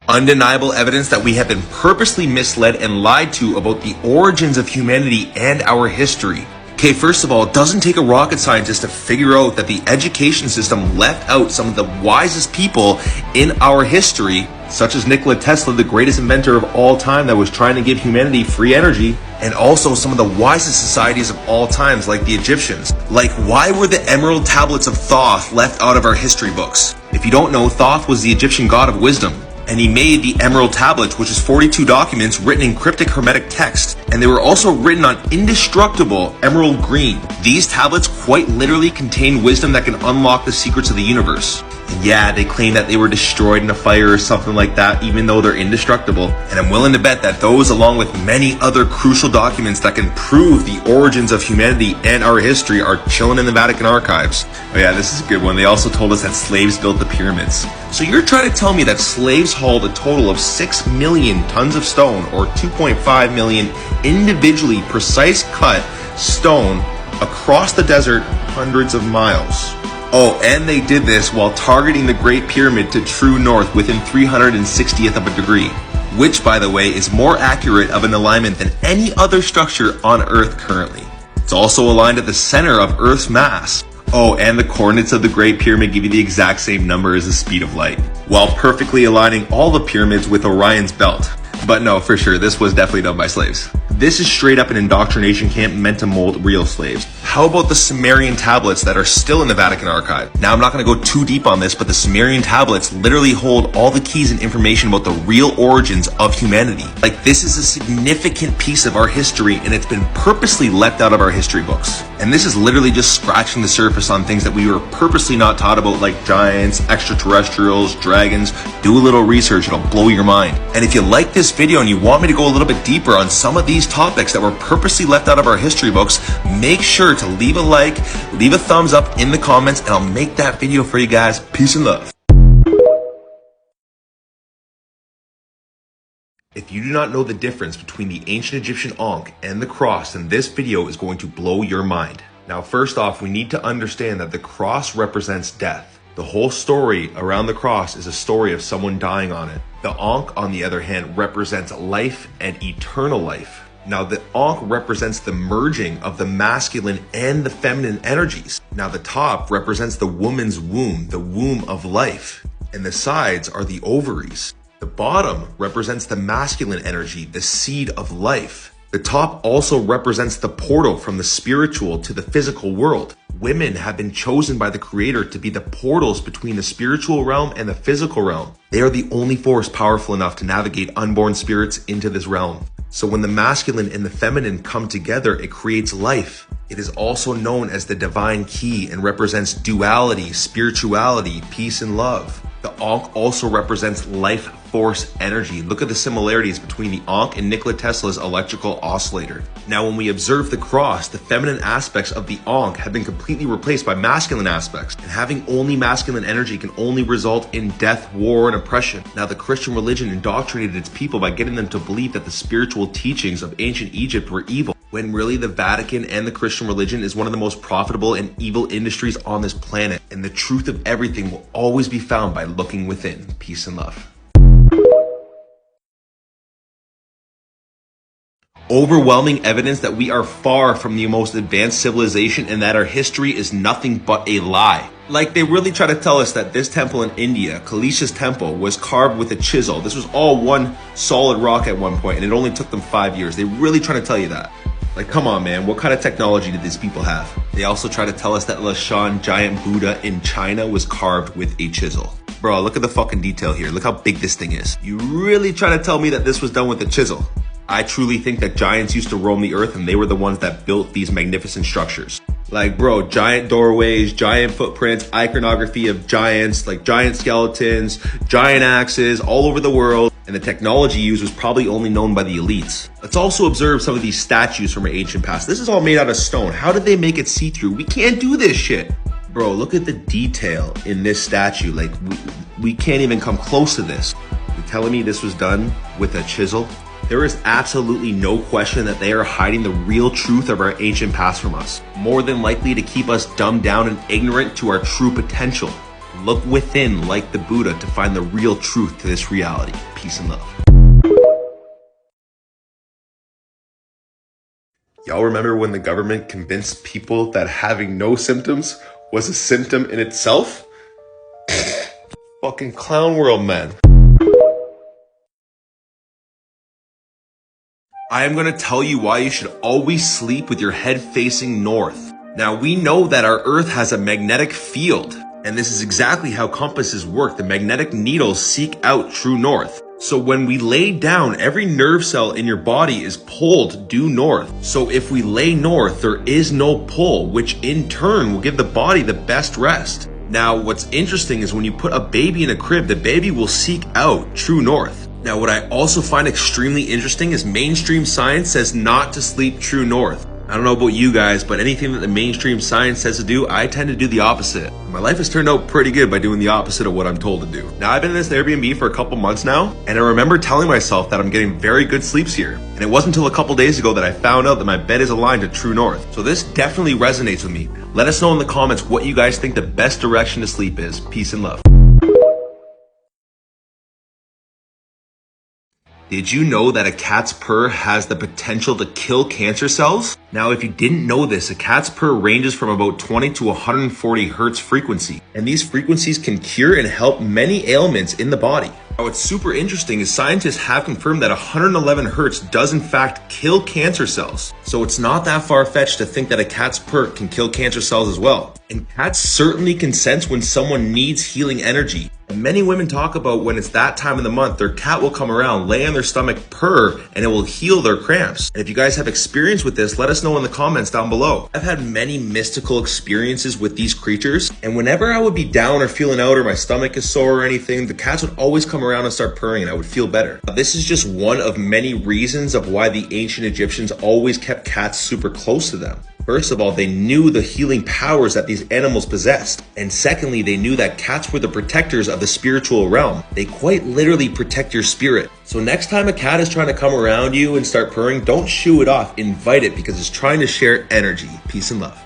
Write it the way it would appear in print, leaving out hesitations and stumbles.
Undeniable evidence that we have been purposely misled and lied to about the origins of humanity and our history. Okay, first of all, it doesn't take a rocket scientist to figure out that the education system left out some of the wisest people in our history, such as Nikola Tesla, the greatest inventor of all time that was trying to give humanity free energy, and also some of the wisest societies of all times, like the Egyptians. Like, why were the Emerald Tablets of Thoth left out of our history books? If you don't know, Thoth was the Egyptian god of wisdom. And he made the Emerald Tablets, which is 42 documents written in cryptic hermetic text. And they were also written on indestructible emerald green. These tablets quite literally contain wisdom that can unlock the secrets of the universe. And yeah, they claim that they were destroyed in a fire or something like that, even though they're indestructible. And I'm willing to bet that those, along with many other crucial documents that can prove the origins of humanity and our history, are chilling in the Vatican archives. Oh yeah, this is a good one. They also told us that slaves built the pyramids. So you're trying to tell me that slaves hauled a total of 6 million tons of stone, or 2.5 million individually precise cut stone, across the desert hundreds of miles. Oh, and they did this while targeting the Great Pyramid to true north within 360th of a degree, which, by the way, is more accurate of an alignment than any other structure on Earth currently. It's also aligned at the center of Earth's mass. Oh, and the coordinates of the Great Pyramid give you the exact same number as the speed of light, while perfectly aligning all the pyramids with Orion's belt. But no, for sure, this was definitely done by slaves. This is straight up an indoctrination camp meant to mold real slaves. How about the Sumerian tablets that are still in the Vatican archive? Now, I'm not going to go too deep on this, but the Sumerian tablets literally hold all the keys and information about the real origins of humanity. Like, this is a significant piece of our history, and it's been purposely left out of our history books. And this is literally just scratching the surface on things that we were purposely not taught about, like giants, extraterrestrials, dragons. Do a little research, it'll blow your mind. And if you like this video and you want me to go a little bit deeper on some of these topics that were purposely left out of our history books, make sure to leave a like, leave a thumbs up in the comments, and I'll make that video for you guys. Peace and love. If you do not know the difference between the ancient Egyptian Ankh and the cross, then this video is going to blow your mind. Now, first off, we need to understand that the cross represents death. The whole story around the cross is a story of someone dying on it. The Ankh, on the other hand, represents life and eternal life. Now, the Ankh represents the merging of the masculine and the feminine energies. Now, the top represents the woman's womb, the womb of life, and the sides are the ovaries. The bottom represents the masculine energy, the seed of life. The top also represents the portal from the spiritual to the physical world. Women have been chosen by the Creator to be the portals between the spiritual realm and the physical realm. They are the only force powerful enough to navigate unborn spirits into this realm. So when the masculine and the feminine come together, it creates life. It is also known as the divine key and represents duality, spirituality, peace, and love. The Ankh also represents life force energy. Look at the similarities between the Ankh and Nikola Tesla's electrical oscillator. Now, when we observe the cross, the feminine aspects of the Ankh have been completely replaced by masculine aspects. And having only masculine energy can only result in death, war, and oppression. Now, the Christian religion indoctrinated its people by getting them to believe that the spiritual teachings of ancient Egypt were evil, when really the Vatican and the Christian religion is one of the most profitable and evil industries on this planet. And the truth of everything will always be found by looking within. Peace and love. Overwhelming evidence that we are far from the most advanced civilization and that our history is nothing but a lie. Like, they really try to tell us that this temple in India, Kalisha's temple, was carved with a chisel. This was all one solid rock at one point, and it only took them 5 years. They really try to tell you that. Like, come on, man, what kind of technology did these people have? They also try to tell us that Lashan giant Buddha in China was carved with a chisel. Bro, look at the fucking detail here. Look how big this thing is. You really try to tell me that this was done with a chisel? I truly think that giants used to roam the earth and they were the ones that built these magnificent structures. Like, bro, giant doorways, giant footprints, iconography of giants, like giant skeletons, giant axes all over the world. And the technology used was probably only known by the elites. Let's also observe some of these statues from our ancient past. This is all made out of stone. How did they make it see-through? We can't do this shit. Bro, look at the detail in this statue. Like, we can't even come close to this. You're telling me this was done with a chisel? There is absolutely no question that they are hiding the real truth of our ancient past from us, more than likely to keep us dumbed down and ignorant to our true potential. Look within like the Buddha to find the real truth to this reality. Peace and love. Y'all remember when the government convinced people that having no symptoms was a symptom in itself? Fucking clown world, man. I am going to tell you why you should always sleep with your head facing north. Now, we know that our Earth has a magnetic field, and this is exactly how compasses work. The magnetic needles seek out true north. So when we lay down, every nerve cell in your body is pulled due north. So if we lay north, there is no pull, which in turn will give the body the best rest. Now, what's interesting is when you put a baby in a crib, the baby will seek out true north. Now, what I also find extremely interesting is mainstream science says not to sleep true north. I don't know about you guys, but anything that the mainstream science says to do, I tend to do the opposite. My life has turned out pretty good by doing the opposite of what I'm told to do. Now, I've been in this Airbnb for a couple months now, and I remember telling myself that I'm getting very good sleeps here. And it wasn't until a couple days ago that I found out that my bed is aligned to true north. So this definitely resonates with me. Let us know in the comments what you guys think the best direction to sleep is. Peace and love. Did you know that a cat's purr has the potential to kill cancer cells? Now, if you didn't know this, a cat's purr ranges from about 20 to 140 hertz frequency, and these frequencies can cure and help many ailments in the body. Now, what's super interesting is scientists have confirmed that 111 hertz does in fact kill cancer cells. So it's not that far-fetched to think that a cat's purr can kill cancer cells as well. And cats certainly can sense when someone needs healing energy. And many women talk about when it's that time of the month, their cat will come around, lay on their stomach, purr, and it will heal their cramps. And if you guys have experience with this, let us know in the comments down below. I've had many mystical experiences with these creatures, and whenever I would be down or feeling out or my stomach is sore or anything, the cats would always come around and start purring and I would feel better. Now, this is just one of many reasons of why the ancient Egyptians always kept cats super close to them. First of all, they knew the healing powers that these animals possessed. And secondly, they knew that cats were the protectors of the spiritual realm. They quite literally protect your spirit. So next time a cat is trying to come around you and start purring, don't shoo it off, invite it because it's trying to share energy. Peace and love.